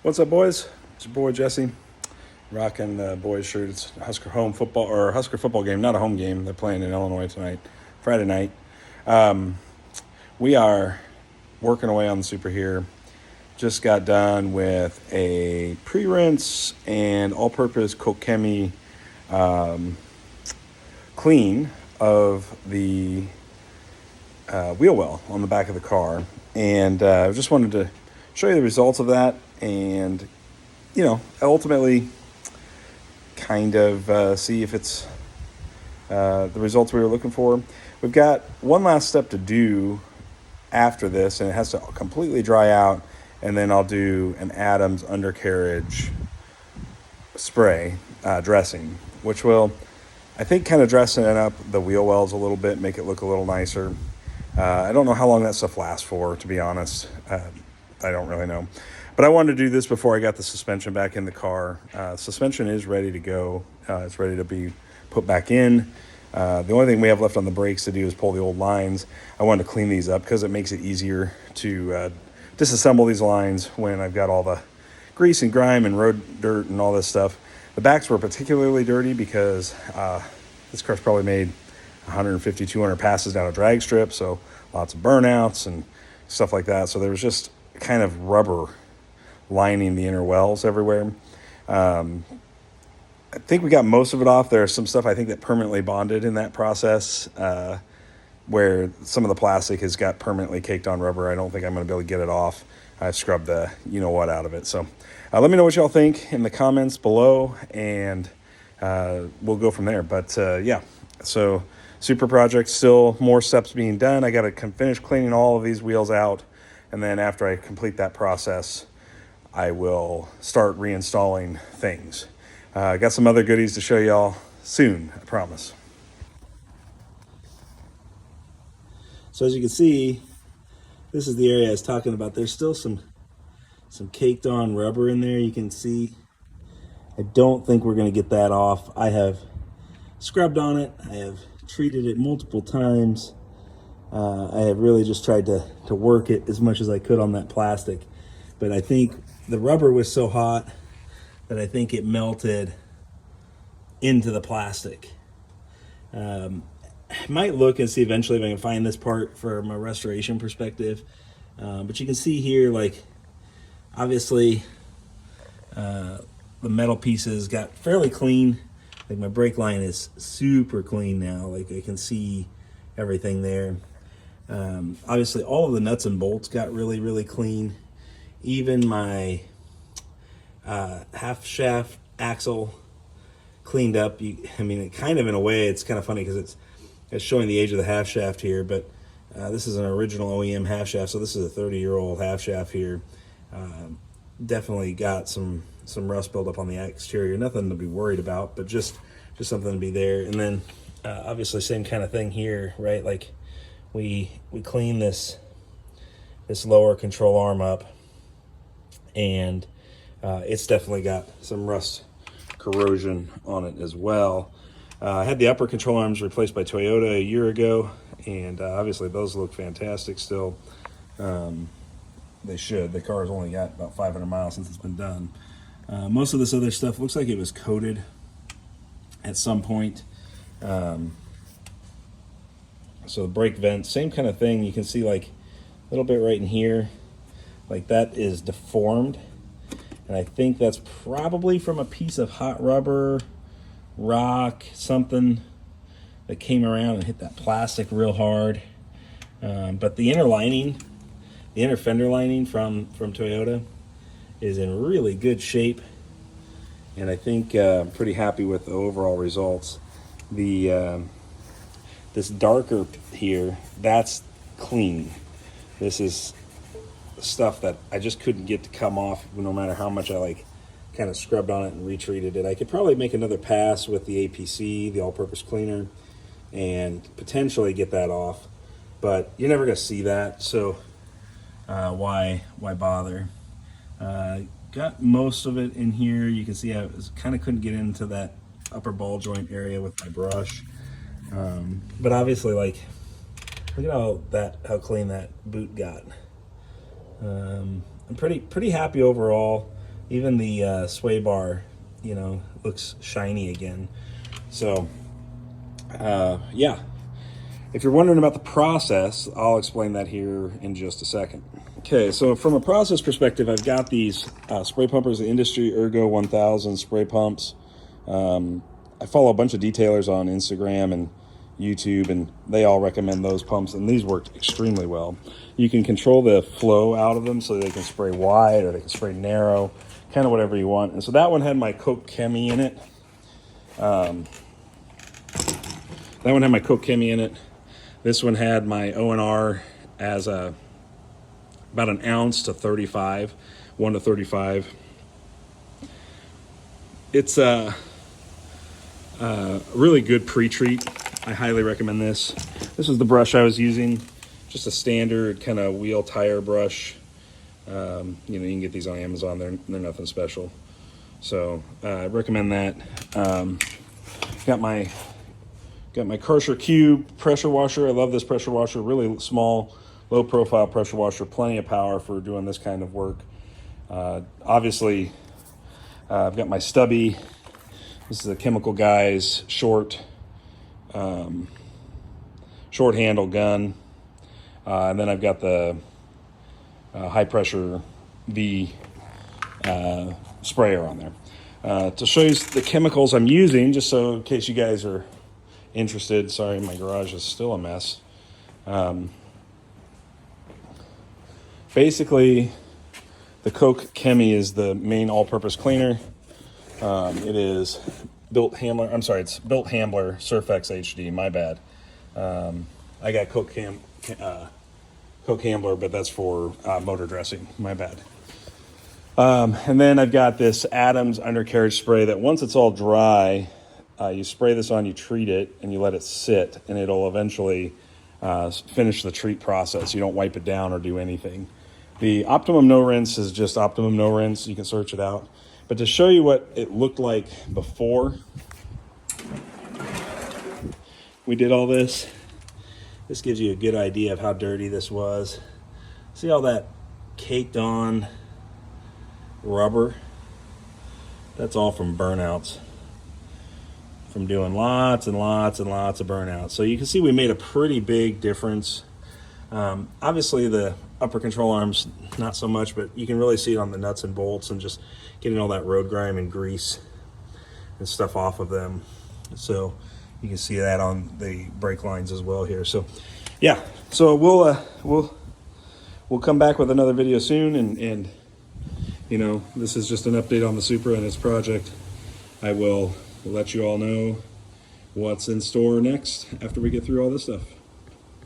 What's up, boys? It's your boy Jesse, rocking the boys' shirt. It's Husker home football or Husker football game, not a home game. They're playing in Illinois tonight, Friday night. We are working away on the Supra here. Just got done with a pre-rinse and all-purpose Kokemi clean of the wheel well on the back of the car, and I just wanted to show you the results of that, and ultimately kind of see if it's the results we were looking for. We've got one last step to do after this, and it has to completely dry out, and then I'll do an Adams undercarriage spray dressing, which will, I think, kind of dressing up the wheel wells a little bit, make it look a little nicer. I don't know how long that stuff lasts for, to be honest. I don't really know. But I wanted to do this before I got the suspension back in the car. Suspension is ready to go. It's ready to be put back in. The only thing we have left on the brakes to do is pull the old lines. I wanted to clean these up because it makes it easier to disassemble these lines when I've got all the grease and grime and road dirt and all this stuff. The backs were particularly dirty because this car's probably made 150, 200 passes down a drag strip, so lots of burnouts and stuff like that. So there was just kind of rubber lining the inner wells everywhere. I think we got most of it off. There's some stuff I think that permanently bonded in that process, where some of the plastic has got permanently caked on rubber. I don't think I'm going to be able to get it off. I scrubbed the you-know-what out of it. So let me know what y'all think in the comments below, and we'll go from there. But yeah, so Supra project, still more steps being done. I got to finish cleaning all of these wheels out, and then after I complete that process, I will start reinstalling things. I got some other goodies to show y'all soon, I promise. So as you can see, this is the area I was talking about. There's still some caked on rubber in there. You can see. I don't think we're going to get that off. I have scrubbed on it. I have treated it multiple times. I have really just tried to work it as much as I could on that plastic. But I think the rubber was so hot that I think it melted into the plastic. I might look and see eventually if I can find this part from a restoration perspective. But you can see here, like, obviously the metal pieces got fairly clean. Like, my brake line is super clean now. Like, I can see everything there. Obviously all of the nuts and bolts got really, really clean. Even my half shaft axle cleaned up. I mean, it kind of, in a way, it's kind of funny because it's showing the age of the half shaft here, but this is an original OEM half shaft, so this is a 30-year-old half shaft here. Definitely got some rust buildup on the exterior. Nothing to be worried about, but just something to be there. And then obviously same kind of thing here, right? Like, we clean this lower control arm up, and it's definitely got some rust corrosion on it as well. I had the upper control arms replaced by Toyota a year ago, and obviously those look fantastic still. They should. The car's only got about 500 miles since it's been done. Most of this other stuff looks like it was coated at some point. So the brake vent, same kind of thing. You can see, like, a little bit right in here, like that is deformed, and I think that's probably from a piece of hot rubber, rock, something that came around and hit that plastic real hard. But the inner lining, the inner fender lining from Toyota, is in really good shape, and I think I'm pretty happy with the overall results. The this darker here, that's clean. This is stuff that I just couldn't get to come off, no matter how much I kind of scrubbed on it and retreated it. I could probably make another pass with the APC, the all-purpose cleaner, and potentially get that off, but you're never going to see that, so why bother? Got most of it in here. You can see I kind of couldn't get into that upper ball joint area with my brush, but obviously, like, look at how clean that boot got. I'm pretty happy overall. Even the sway bar, you know, looks shiny again. So, yeah. If you're wondering about the process, I'll explain that here in just a second. Okay, so from a process perspective, I've got these spray pumpers, the Industry Ergo 1000 spray pumps. I follow a bunch of detailers on Instagram and YouTube, and they all recommend those pumps, and these worked extremely well. You can control the flow out of them so they can spray wide or they can spray narrow, kind of whatever you want. And so that one had my Coke Chemi in it. This one had my O&R as about an ounce to 35, 1 to 35. It's a really good pre-treat. I highly recommend this. This is the brush I was using, just a standard kind of wheel tire brush. You know, you can get these on Amazon. They're nothing special. So I recommend that. Got my Karcher Cube pressure washer. I love this pressure washer. Really small, low profile pressure washer. Plenty of power for doing this kind of work. Obviously, I've got my Stubby. This is a Chemical Guys short handle gun. And then I've got the high pressure V sprayer on there. To show you the chemicals I'm using, just so in case you guys are interested. Sorry, my garage is still a mess. Basically, the Coke Chemi is the main all-purpose cleaner. It is Built Hambler. I'm sorry, it's Built Hambler Surfex HD. My bad. I got Coke Hambler, but that's for motor dressing. My bad. And then I've got this Adams undercarriage spray that once it's all dry, you spray this on, you treat it, and you let it sit, and it'll eventually finish the treat process. You don't wipe it down or do anything. The Optimum No Rinse is just Optimum No Rinse. You can search it out. But to show you what it looked like before we did all this, this gives you a good idea of how dirty this was. See all that caked on rubber? That's all from burnouts. From doing lots and lots and lots of burnouts. So you can see we made a pretty big difference. Obviously the upper control arms, not so much, but you can really see it on the nuts and bolts and just getting all that road grime and grease and stuff off of them. So you can see that on the brake lines as well here. So yeah, so we'll come back with another video soon, and you know, this is just an update on the Supra and its project. I will let you all know what's in store next after we get through all this stuff.